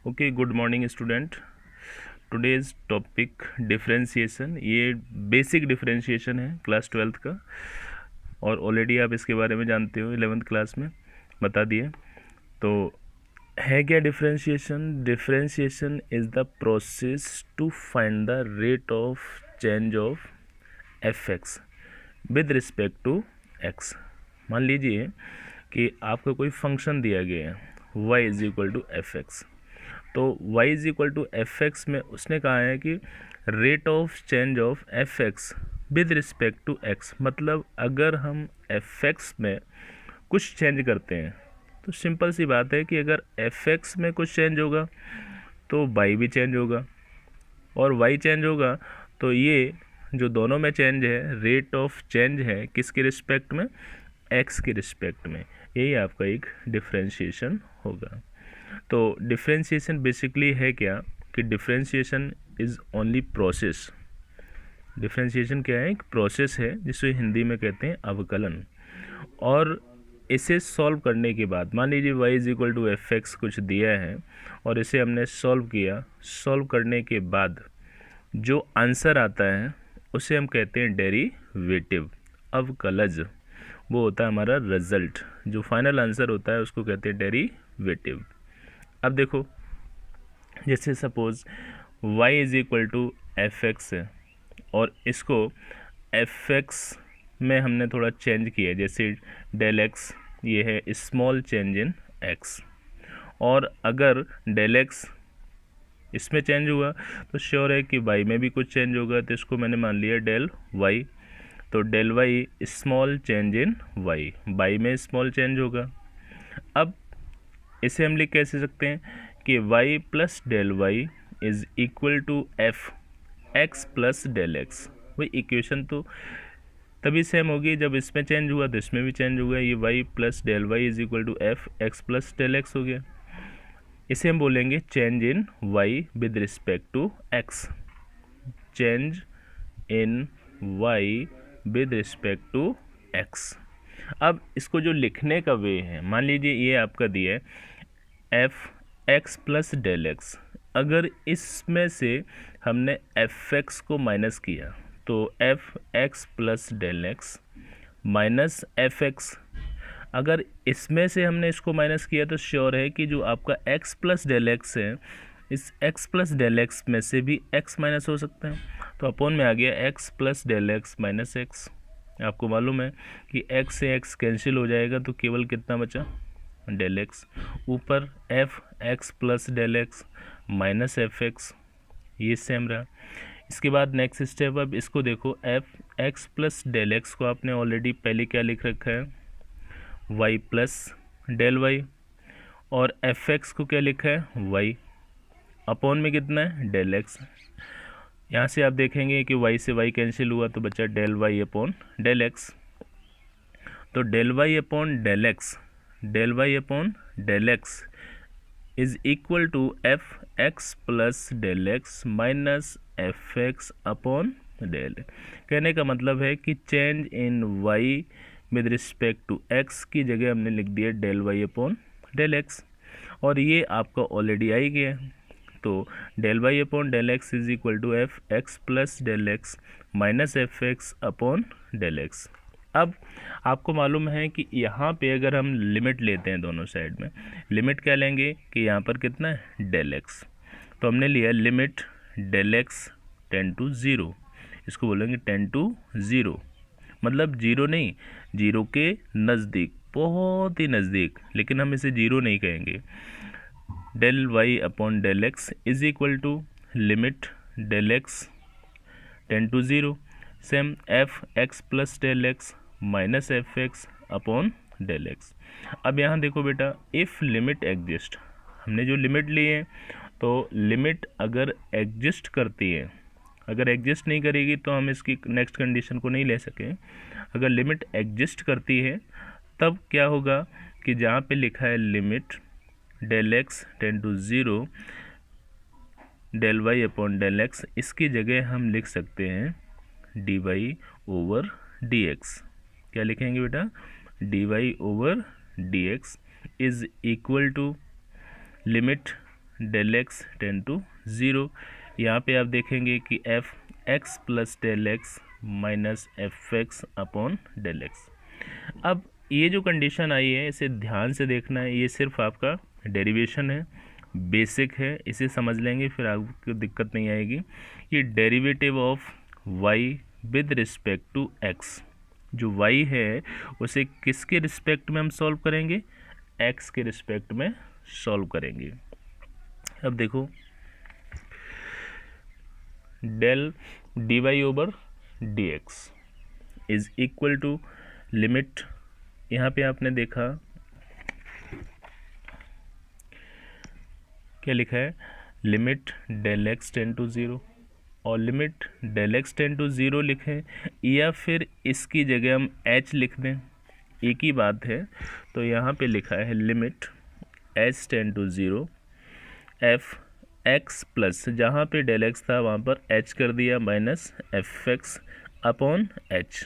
Okay, good morning student. Today's topic differentiation. ये basic differentiation है class 12th का, और ऑलरेडी आप इसके बारे में जानते हो, 11th क्लास में बता दिए। तो है क्या differentiation? Differentiation is the process to find the rate of change of f x with respect to x. मान लीजिए कि आपको कोई फंक्शन दिया गया है y is equal to f x. तो y is equal to f x में उसने कहा है कि rate of change of f x with respect to x, मतलब अगर हम एफ एक्स में कुछ चेंज करते हैं तो सिंपल सी बात है कि अगर एफ एक्स में कुछ चेंज होगा तो y भी चेंज होगा, और y चेंज होगा तो ये जो दोनों में चेंज है, रेट ऑफ चेंज है किसके रिस्पेक्ट में? x के रिस्पेक्ट में। यही आपका एक डिफरेंशिएशन होगा। तो डिफरेंशिएशन बेसिकली है क्या कि differentiation is only process. Differentiation क्या है? एक प्रोसेस है जिसे हिंदी में कहते हैं अवकलन। और इसे सॉल्व करने के बाद, मान लीजिए y is equal to f x कुछ दिया है और इसे हमने सॉल्व किया। सॉल्व करने के बाद जो आंसर आता है उसे हम कहते हैं डेरिवेटिव, अवकलज। वो होता है हमारा रिजल्ट। जो फाइनल आंसर होता है उसको कहते हैं डेरिवेटिव। अब देखो, जैसे suppose y is equal to f x है और इसको एफ एक्स में हमने थोड़ा चेंज किया, जैसे डेल एक्स, ये है स्मॉल चेंज इन x। और अगर डेल एक्स इसमें चेंज हुआ तो श्योर है कि y में भी कुछ चेंज होगा, तो इसको मैंने मान लिया डेल y। तो del y small change in y, y में स्मॉल चेंज होगा। अब इसे हम लिख कैसे सकते हैं कि y plus del y is equal to f x plus del x. वही इक्वेशन तो तभी सेम होगी जब इसमें चेंज हुआ तो इसमें भी चेंज हुआ। ये y plus del y is equal to f x plus del x हो गया। इसे हम बोलेंगे change in y with respect to x। Change in y with respect to x। अब इसको जो लिखने का वे है, मान लीजिए ये आपका दिया है f x plus del x. अगर इसमें से हमने एफ एक्स को माइनस किया तो f x plus del x minus f x. अगर इसमें से हमने इसको माइनस किया तो श्योर है कि जो आपका x प्लस डेल एक्स है, इस x प्लस डेल एक्स में से भी x माइनस हो सकता है। तो अपोन में आ गया x plus del x minus x. आपको मालूम है कि x से x कैंसिल हो जाएगा तो केवल कितना बचा? Del x. ऊपर f x plus del x minus f x, ये सेम रहा। इसके बाद नेक्स्ट स्टेप, अब इसको देखो, f x plus del x को आपने ऑलरेडी पहले क्या लिख रखा है? y plus del y. और एफ एक्स को क्या लिखा है? y। अपॉन में कितना है? Del x. यहाँ से आप देखेंगे कि y से y कैंसिल हुआ तो बचा del y upon del x. तो del y upon del x, del y upon del x is equal to f x plus del x minus f x upon del. कहने का मतलब है कि change in y with respect to x की जगह हमने लिख दिया del y upon del x, और ये आपका ऑलरेडी आ ही गया। तो del y upon del x is equal to f x plus del x minus f x upon del x. अब आपको मालूम है कि यहाँ पे अगर हम लिमिट लेते हैं दोनों साइड में, लिमिट क्या लेंगे कि यहाँ पर कितना है? Del x. तो हमने लिया limit del x ten to zero, इसको बोलेंगे टेन टू ज़ीरो, मतलब जीरो नहीं, जीरो के नज़दीक, बहुत ही नज़दीक, लेकिन हम इसे जीरो नहीं कहेंगे। Del y upon del x is equal to limit del x ten to zero, same f x plus del x minus f x upon del x. अब यहाँ देखो बेटा, इफ़ लिमिट एग्जिस्ट, हमने जो लिमिट ली है तो लिमिट अगर exist करती है, अगर एग्जिस्ट नहीं करेगी तो हम इसकी नेक्स्ट कंडीशन को नहीं ले सकें। अगर लिमिट एग्जिस्ट करती है तब क्या होगा कि जहाँ पे लिखा है limit del x ten to zero del y upon del x, इसकी जगह हम लिख सकते हैं d y over d x. क्या लिखेंगे बेटा? D y over d x is equal to limit del x ten to zero. यहाँ पे आप देखेंगे कि f x plus del x minus f x upon del x. अब ये जो कंडीशन आई है इसे ध्यान से देखना है, ये सिर्फ आपका डेरिवेशन है, बेसिक है, इसे समझ लेंगे फिर आपको दिक्कत नहीं आएगी। ये derivative of y with respect to x, जो y है उसे किसके रिस्पेक्ट में हम सॉल्व करेंगे, x के रिस्पेक्ट में सॉल्व करेंगे। अब देखो del d y over d x is equal to limit, यहाँ पे आपने देखा क्या लिखा है, limit del x ten to zero और limit del x ten to zero लिखें या फिर इसकी जगह हम h लिख दें, एक ही बात है। तो यहाँ पे लिखा है limit h tend to zero f x plus, जहाँ पे डेल एक्स था वहाँ पर h कर दिया minus f x upon h।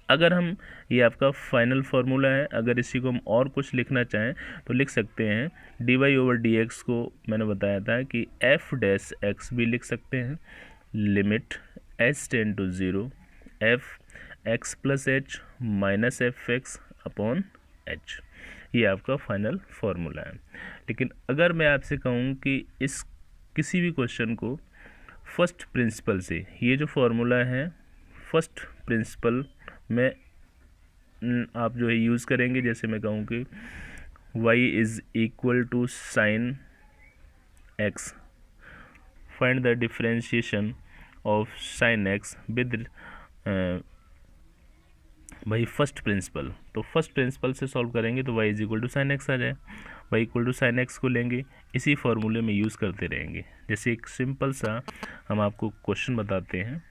अगर हम, ये आपका फाइनल फार्मूला है, अगर इसी को हम और कुछ लिखना चाहें तो लिख सकते हैं d y over d x को मैंने बताया था कि एफ डैश एक्स भी लिख सकते हैं, limit h ten to zero f x plus h minus f x upon h. ये आपका फाइनल फार्मूला है। लेकिन अगर मैं आपसे कहूँ कि इस किसी भी क्वेश्चन को फर्स्ट प्रिंसिपल से, ये जो फार्मूला है फर्स्ट प्रिंसिपल में आप जो है यूज़ करेंगे, जैसे मैं कहूँ कि y is equal to sine x, find the differentiation of sine x with भाई फर्स्ट प्रिंसिपल, तो फर्स्ट प्रिंसिपल से सॉल्व करेंगे तो y is equal to sine x आ जाए। y equal to sine x को लेंगे, इसी फॉर्मूले में यूज़ करते रहेंगे। जैसे एक सिंपल सा हम आपको क्वेश्चन बताते हैं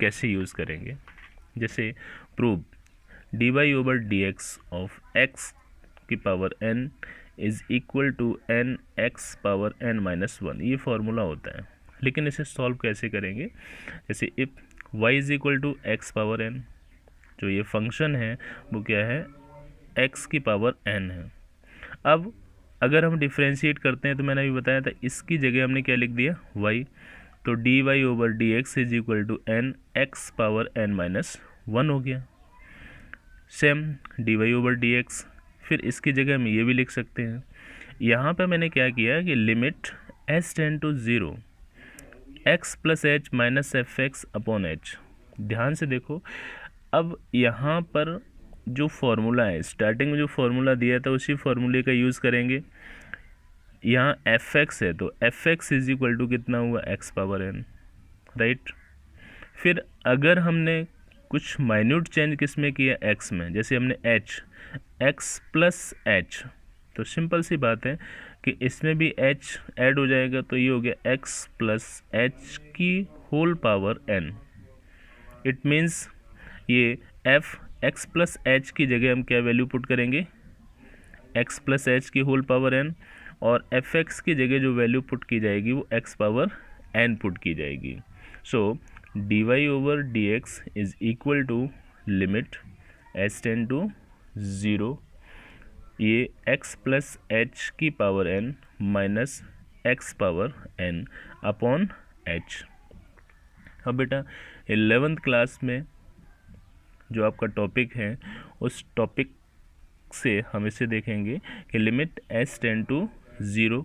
कैसे यूज़ करेंगे, जैसे prove d y over d x of x की power n is equal to n x power n minus one, ये फार्मूला होता है। लेकिन इसे सॉल्व कैसे करेंगे, जैसे if y is equal to x power n, जो ये फंक्शन है वो क्या है, x की पावर n है। अब अगर हम डिफ्रेंशिएट करते हैं तो मैंने अभी बताया था इसकी जगह हमने क्या लिख दिया y, तो d y over d x is equal to n x power n minus one हो गया। Same d y over d x, फिर इसकी जगह हम ये भी लिख सकते हैं। यहाँ पे मैंने क्या किया कि limit h ten to zero x plus h minus f x upon h. ध्यान से देखो, अब यहाँ पर जो फॉर्मूला है, स्टार्टिंग में जो फॉर्मूला दिया था उसी फॉर्मूले का यूज़ करेंगे। यहाँ एफ एक्स है तो f x is equal to कितना हुआ, एक्स पावर एन, राइट। फिर अगर हमने कुछ माइन्यूट चेंज किस में किया, एक्स में, जैसे हमने एच एक्स प्लस एच, तो सिंपल सी बात है कि इसमें भी एच ऐड हो जाएगा, तो ये हो गया एक्स प्लस एच की whole power n. It means ये एफ एक्स प्लस एच की जगह हम क्या वैल्यू पुट करेंगे, एक्स प्लस एच की होल पावर एन, और एफ एक्स की जगह जो वैल्यू पुट की जाएगी वो एक्स पावर एन पुट की जाएगी। So d y over d x is equal to limit h ten to zero, ये एक्स प्लस एच की power n minus x power n upon h. अब बेटा 11th class में जो आपका topic है उस टॉपिक से हम इसे देखेंगे कि limit h ten to zero,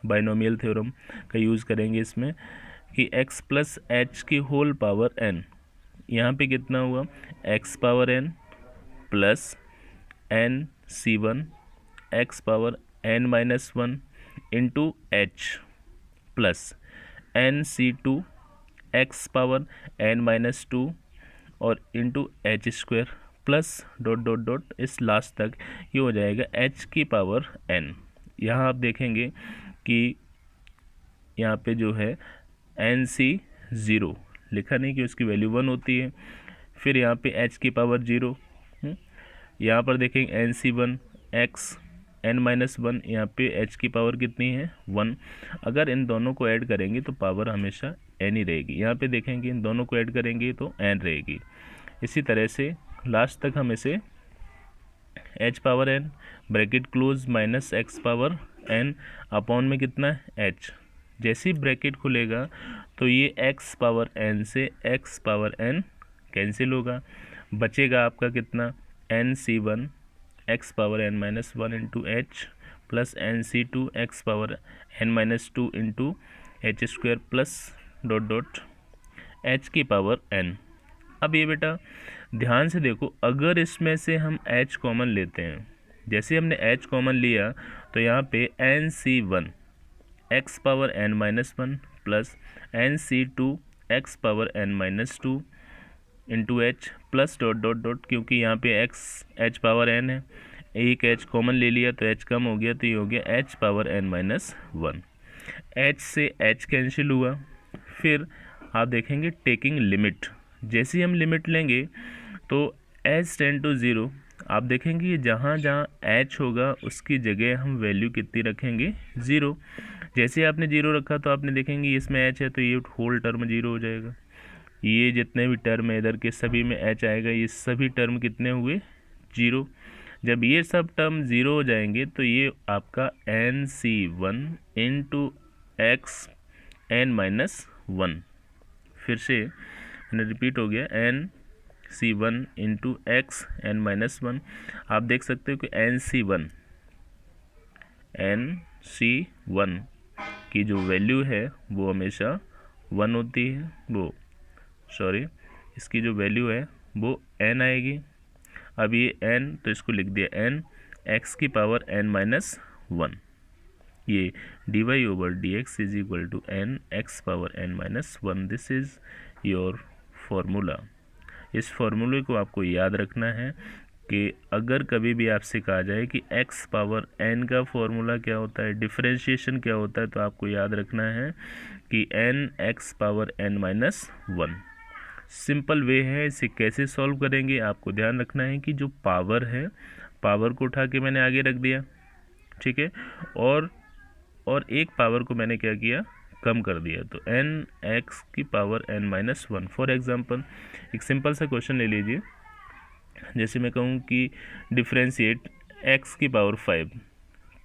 binomial theorem का यूज़ करेंगे इसमें कि x प्लस एच की होल पावर n, यहाँ पे कितना हुआ, x power n plus n c one x power n minus one into h plus n c two x power n minus two और into h square plus dot dot dot इस last तक, ये हो जाएगा h की power n। यहाँ आप देखेंगे कि यहाँ पे जो है एन सी ज़ीरो लिखा नहीं कि उसकी वैल्यू वन होती है, फिर यहाँ पे h की पावर ज़ीरो, यहाँ पर देखेंगे n c one x n minus one, यहाँ पे h की पावर कितनी है, वन। अगर इन दोनों को ऐड करेंगे तो पावर हमेशा n ही रहेगी, यहाँ पे देखेंगे इन दोनों को ऐड करेंगे तो n रहेगी। इसी तरह से लास्ट तक हम इसे h power n bracket close minus x power n upon में कितना है h। जैसे ही ब्रैकेट खुलेगा तो ये x पावर n से x पावर n कैंसिल होगा, बचेगा आपका कितना nc1 x power n minus 1 into h plus nc2 x power n minus 2 into h square plus dot dot h की पावर n। अब ये बेटा ध्यान से देखो, अगर इसमें से हम h कॉमन लेते हैं, जैसे हमने h कॉमन लिया तो यहाँ पे nc1 x power n minus 1 plus nc2 x power n minus 2 into h plus dot dot dot, क्योंकि यहाँ पे h पावर n है, एक h कॉमन ले लिया तो h कम हो गया, तो ये हो गया h power n minus 1। h से h कैंसिल हुआ। फिर आप देखेंगे टेकिंग लिमिट, जैसे ही हम लिमिट लेंगे तो h टेंड टू 0, आप देखेंगे जहाँ जहाँ h होगा उसकी जगह हम वैल्यू कितनी रखेंगे 0। जैसे आपने 0 रखा तो आपने देखेंगे इसमें h है तो ये होल टर्म 0 हो जाएगा, ये जितने भी टर्म है इधर के सभी में h आएगा, ये सभी टर्म कितने हुए 0। जब ये सब टर्म 0 हो जाएंगे तो ये आपका nc1 into x n minus 1, फिर से रिपीट हो गया nc1 into x n minus 1। आप देख सकते हो कि nc1 की जो वैल्यू है वो हमेशा 1 होती है, इसकी जो वैल्यू है वो n आएगी। अब ये n तो इसको लिख दिया n x की पावर n माइनस 1, ये dy over dx is equal to n x power n minus 1। This is your formula. इस फॉर्मूले को आपको याद रखना है कि अगर कभी भी आपसे कहा जाए कि x पावर n का फॉर्मूला क्या होता है, डिफरेंशिएशन क्या होता है, तो आपको याद रखना है कि n x power n minus 1। Simple way है, इसे कैसे सॉल्व करेंगे आपको ध्यान रखना है कि जो पावर है, पावर को उठा के मैंने आगे रख दिया, ठीक है, और एक पावर को मैंने क्या किया, कम कर दिया, तो n x की power n minus 1। For example एक सिंपल सा क्वेश्चन ले लीजिए, जैसे मैं कहूँ कि डिफ्रेंशिएट x की पावर 5,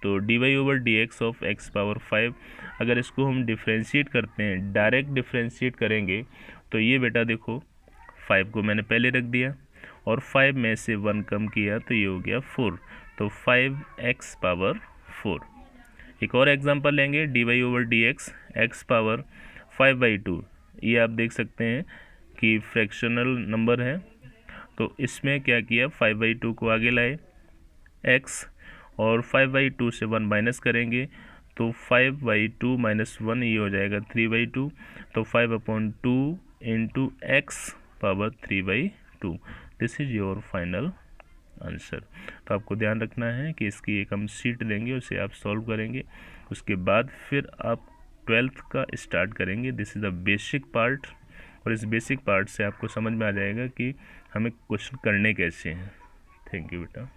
तो dy over dx of x power 5, अगर इसको हम डिफ्रेंशिएट करते हैं, डायरेक्ट डिफ्रेंशिएट करेंगे तो ये बेटा देखो 5 को मैंने पहले रख दिया और 5 में से 1 कम किया तो ये हो गया 4, तो 5x पावर 4। एक और एग्जांपल लेंगे, dy over dx x power 5/2, ये आप देख सकते हैं कि फ्रैक्शनल नंबर है, तो इसमें क्या किया 5/2 को आगे लाए x, और 5/2 से 1 माइनस करेंगे तो 5/2 माइनस 1 ये हो जाएगा 3/2, तो 5/2 into x power 3/2। This is your final answer. तो आपको ध्यान रखना है कि इसकी एक हम शीट देंगे, उसे आप सॉल्व करेंगे, उसके बाद फिर आप 12th का स्टार्ट करेंगे। This is the basic part, और इस बेसिक पार्ट से आपको समझ में आ जाएगा कि हमें क्वेश्चन करने कैसे हैं। थैंक यू बेटा।